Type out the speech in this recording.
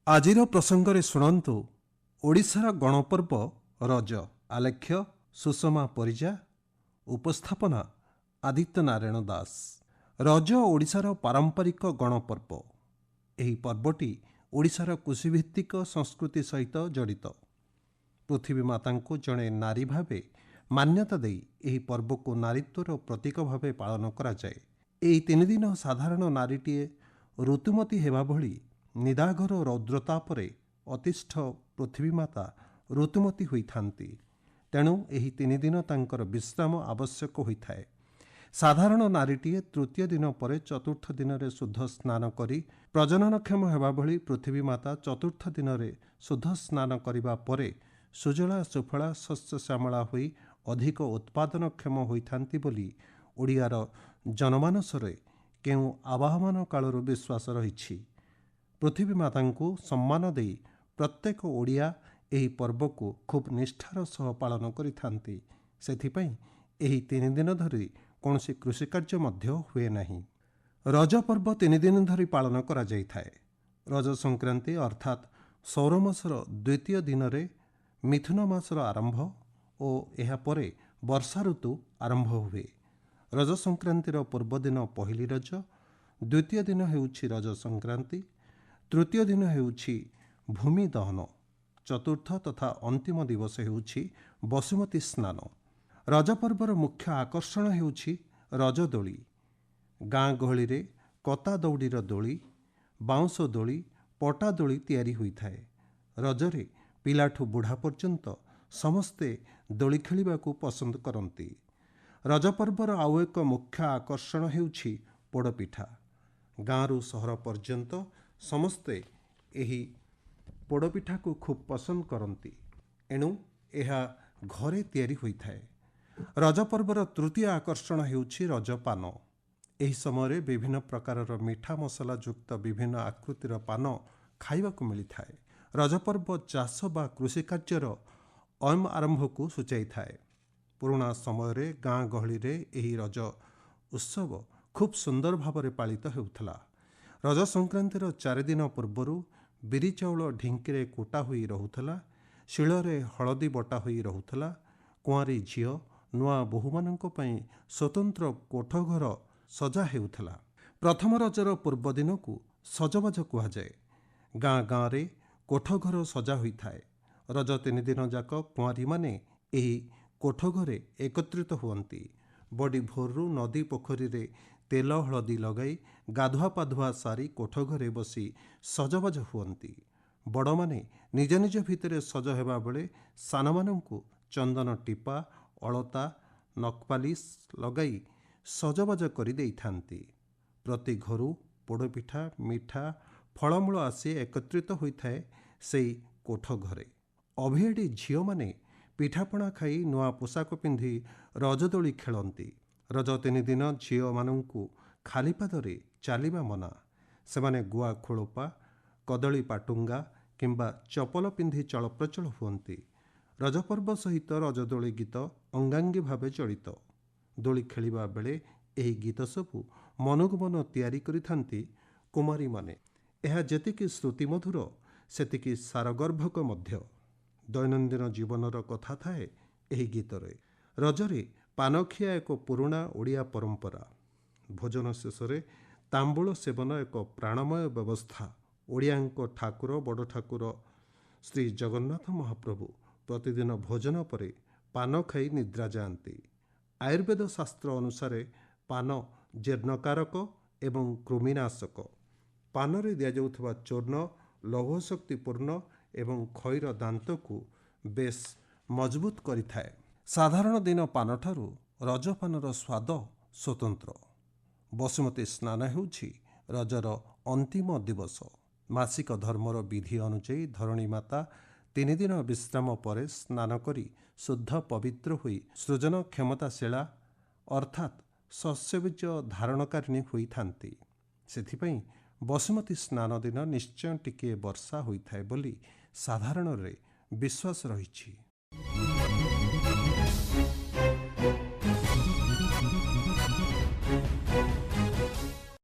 ଆଜିର ପ୍ରସଙ୍ଗରେ ଶୁଣନ୍ତୁ ଓଡ଼ିଶାର ଗଣପର୍ବ ରଜ। ଆଲେଖ୍ୟ ସୁଷମା ପରିଜା, ଉପସ୍ଥାପନା ଆଦିତ୍ୟ ନାରାୟଣ ଦାସ। ରଜ ଓଡ଼ିଶାର ପାରମ୍ପରିକ ଗଣପର୍ବ। ଏହି ପର୍ବଟି ଓଡ଼ିଶାର କୃଷିଭିତ୍ତିକ ସଂସ୍କୃତି ସହିତ ଜଡ଼ିତ। ପୃଥିବୀ ମାତାଙ୍କୁ ଜଣେ ନାରୀ ଭାବେ ମାନ୍ୟତା ଦେଇ ଏହି ପର୍ବକୁ ନାରୀତ୍ୱର ପ୍ରତୀକ ଭାବେ ପାଳନ କରାଯାଏ। ଏହି ତିନିଦିନ ସାଧାରଣ ନାରୀଟିଏ ଋତୁମତୀ ହେବା ଭଳି ନିଦାଘର ରୌଦ୍ରତାପରେ ଅତିଷ୍ଠ ପୃଥିବୀ ମାତା ଋତୁମତୀ ହୋଇଥାନ୍ତି। ତେଣୁ ଏହି ତିନିଦିନ ତାଙ୍କର ବିଶ୍ରାମ ଆବଶ୍ୟକ ହୋଇଥାଏ। ସାଧାରଣ ନାରୀଟିଏ ତୃତୀୟ ଦିନ ପରେ ଚତୁର୍ଥ ଦିନରେ ଶୁଦ୍ଧ ସ୍ନାନ କରି ପ୍ରଜନନକ୍ଷମ ହେବା ଭଳି ପୃଥିବୀ ମାତା ଚତୁର୍ଥ ଦିନରେ ଶୁଦ୍ଧ ସ୍ନାନ କରିବା ପରେ ସୁଜଳା ସୁଫଳା ଶସ୍ୟଶ୍ୟାମଳା ହୋଇ ଅଧିକ ଉତ୍ପାଦନକ୍ଷମ ହୋଇଥାନ୍ତି ବୋଲି ଓଡ଼ିଆର ଜନମାନସରେ କେଉଁ ଆବାହମାନ କାଳରୁ ବିଶ୍ୱାସ ରହିଛି। ପୃଥିବୀ ମାତାଙ୍କୁ ସମ୍ମାନ ଦେଇ ପ୍ରତ୍ୟେକ ଓଡ଼ିଆ ଏହି ପର୍ବକୁ ଖୁବ୍ ନିଷ୍ଠାର ସହ ପାଳନ କରିଥାନ୍ତି। ସେଥିପାଇଁ ଏହି ତିନିଦିନ ଧରି କୌଣସି କୃଷିକାର୍ଯ୍ୟ ମଧ୍ୟ ହୁଏ ନାହିଁ। ରଜ ପର୍ବ ତିନିଦିନ ଧରି ପାଳନ କରାଯାଇଥାଏ। ରଜ ସଂକ୍ରାନ୍ତି ଅର୍ଥାତ୍ ସୌର ମାସର ଦ୍ୱିତୀୟ ଦିନରେ ମିଥୁନ ମାସର ଆରମ୍ଭ ଓ ଏହାପରେ ବର୍ଷା ଋତୁ ଆରମ୍ଭ ହୁଏ। ରଜ ସଂକ୍ରାନ୍ତିର ପୂର୍ବଦିନ ପହିଲି ରଜ, ଦ୍ୱିତୀୟ ଦିନ ହେଉଛି ରଜ ସଂକ୍ରାନ୍ତି, ତୃତୀୟ ଦିନ ହେଉଛି ଭୂମି ଦହନ, ଚତୁର୍ଥ ତଥା ଅନ୍ତିମ ଦିବସ ହେଉଛି ବସୁମତୀ ସ୍ନାନ। ରଜ ପର୍ବର ମୁଖ୍ୟ ଆକର୍ଷଣ ହେଉଛି ରଜଦୋଳି। ଗାଁ ଗହଳିରେ କତା ଦଉଡ଼ିର ଦୋଳି, ବାଉଁଶ ଦୋଳି, ପଟା ଦୋଳି ତିଆରି ହୋଇଥାଏ। ରଜରେ ପିଲାଠୁ ବୁଢ଼ା ପର୍ଯ୍ୟନ୍ତ ସମସ୍ତେ ଦୋଳି ଖେଳିବାକୁ ପସନ୍ଦ କରନ୍ତି। ରଜ ପର୍ବର ଆଉ ଏକ ମୁଖ୍ୟ ଆକର୍ଷଣ ହେଉଛି ପୋଡ଼ପିଠା। ଗାଁରୁ ସହର ପର୍ଯ୍ୟନ୍ତ ସମସ୍ତେ ଏହି ପୋଡ଼ପିଠାକୁ ଖୁବ୍ ପସନ୍ଦ କରନ୍ତି। ଏଣୁ ଏହା ଘରେ ତିଆରି ହୋଇଥାଏ। ରଜ ପର୍ବର ତୃତୀୟ ଆକର୍ଷଣ ହେଉଛି ରଜପାନ। ଏହି ସମୟରେ ବିଭିନ୍ନ ପ୍ରକାରର ମିଠା ମସଲା ଯୁକ୍ତ ବିଭିନ୍ନ ଆକୃତିର ପାନ ଖାଇବାକୁ ମିଳିଥାଏ। ରଜପର୍ବ ଚାଷ ବା କୃଷିକାର୍ଯ୍ୟର ଆରମ୍ଭକୁ ସୂଚାଇଥାଏ। ପୁରୁଣା ସମୟରେ ଗାଁ ଗହଳିରେ ଏହି ରଜ ଉତ୍ସବ ଖୁବ୍ ସୁନ୍ଦର ଭାବରେ ପାଳିତ ହେଉଥିଲା। ରଜ ସଂକ୍ରାନ୍ତିର 4 ଦିନ ପୂର୍ବରୁ ବିରି ଚାଉଳ ଢିଙ୍କିରେ କୁଟା ହୋଇ ରହୁଥିଲା, ଶିଳରେ ହଳଦୀ ବଟା ହୋଇ ରହୁଥିଲା। କୁଆଁରୀ ଝିଅ ନୂଆ ବୋହୂମାନଙ୍କ ପାଇଁ ସ୍ୱତନ୍ତ୍ର କୋଠଘର ସଜା ହେଉଥିଲା। ପ୍ରଥମ ରଜର ପୂର୍ବ ଦିନକୁ ସଜବାଜ କୁହାଯାଏ। ଗାଁ ଗାଁରେ କୋଠଘର ସଜା ହୋଇଥାଏ। ରଜ 3 ଦିନ ଯାକ କୁଆଁରୀମାନେ ଏହି କୋଠଘରେ ଏକତ୍ରିତ ହୁଅନ୍ତି। ବଡ଼ି ଭୋରରୁ ନଦୀ ପୋଖରୀରେ ତେଲ ହଳଦୀ ଲଗାଇ ଗାଧୁଆ ପାଧୁଆ ସାରି କୋଠଘରେ ବସି ସଜବାଜ ହୁଅନ୍ତି। ବଡ଼ମାନେ ନିଜ ନିଜ ଭିତରେ ସଜ ହେବା ବେଳେ ସାନମାନଙ୍କୁ ଚନ୍ଦନ ଟିପା, ଅଳତା, ନଖପାଲିସ ଲଗାଇ ସଜବାଜ କରି ଦେଇଥାନ୍ତି। ପ୍ରତି ଘରୁ ପୋଡ଼ପିଠା, ମିଠା, ଫଳମୂଳ ଆସି ଏକତ୍ରିତ ହୋଇଥାଏ ସେଇ କୋଠଘରେ। ଅଭିଆଡ଼ି ଝିଅମାନେ ପିଠାପଣା ଖାଇ ନୂଆ ପୋଷାକ ପିନ୍ଧି ରଜଦୋଳି ଖେଳନ୍ତି। ରଜ 3 ଦିନ ଝିଅମାନଙ୍କୁ ଖାଲି ପାଦରେ ଚାଲିବା ମନା। ସେମାନେ ଗୁଆ ଖୋଳପା, କଦଳୀ ପାଟୁଙ୍ଗା କିମ୍ବା ଚପଲ ପିନ୍ଧି ଚଳପ୍ରଚଳ ହୁଅନ୍ତି। ରଜପର୍ବ ସହିତ ରଜଦୋଳି ଗୀତ ଅଙ୍ଗାଙ୍ଗୀ ଭାବେ ଜଡ଼ିତ। ଦୋଳି ଖେଳିବା ବେଳେ ଏହି ଗୀତ ସବୁ ମନକୁ ମନ ତିଆରି କରିଥାନ୍ତି କୁମାରୀମାନେ। ଏହା ଯେତିକି ଶ୍ରୁତିମଧୁର ସେତିକି ସାରଗର୍ଭକ ମଧ୍ୟ। ଦୈନନ୍ଦିନ ଜୀବନର କଥା ଥାଏ ଏହି ଗୀତରେ। ରଜରେ ପାନଖିଆ ଏକ ପୁରୁଣା ଓଡ଼ିଆ ପରମ୍ପରା। ଭୋଜନ ଶେଷରେ ତାମ୍ବୁଳ ସେବନ ଏକ ପ୍ରାଣମୟ ବ୍ୟବସ୍ଥା। ଓଡ଼ିଆଙ୍କ ଠାକୁର ବଡ଼ ଠାକୁର ଶ୍ରୀ ଜଗନ୍ନାଥ ମହାପ୍ରଭୁ ପ୍ରତିଦିନ ଭୋଜନ ପରେ ପାନ ଖାଇ ନିଦ୍ରା ଯାଆନ୍ତି। ଆୟୁର୍ବେଦ ଶାସ୍ତ୍ର ଅନୁସାରେ ପାନ ଜୀର୍ଣ୍ଣକାରକ ଏବଂ କୃମିନାଶକ। ପାନରେ ଦିଆଯାଉଥିବା ଚୂର୍ଣ୍ଣ ଲୌହଶକ୍ତିପୂର୍ଣ୍ଣ ଏବଂ ଖଇର ଦାନ୍ତକୁ ବେଶ୍ ମଜବୁତ କରିଥାଏ। ସାଧାରଣ ଦିନ ପାନଠାରୁ ରଜପାନର ସ୍ୱାଦ ସ୍ୱତନ୍ତ୍ର। ବସୁମତୀ ସ୍ନାନ ହେଉଛି ରଜର ଅନ୍ତିମ ଦିବସ। ମାସିକ ଧର୍ମର ବିଧି ଅନୁଯାୟୀ ଧରଣୀ ମାତା 3 ଦିନ ବିଶ୍ରାମ ପରେ ସ୍ନାନ କରି ଶୁଦ୍ଧ ପବିତ୍ର ହୋଇ ସୃଜନ କ୍ଷମତାଶୀଳା ଅର୍ଥାତ୍ ଶସ୍ୟବୀଜ ଧାରଣକାରିଣୀ ହୋଇଥାନ୍ତି। ସେଥିପାଇଁ ବସୁମତୀ ସ୍ନାନ ଦିନ ନିଶ୍ଚୟ ଟିକିଏ ବର୍ଷା ହୋଇଥାଏ ବୋଲି ସାଧାରଣରେ ବିଶ୍ୱାସ ରହିଛି।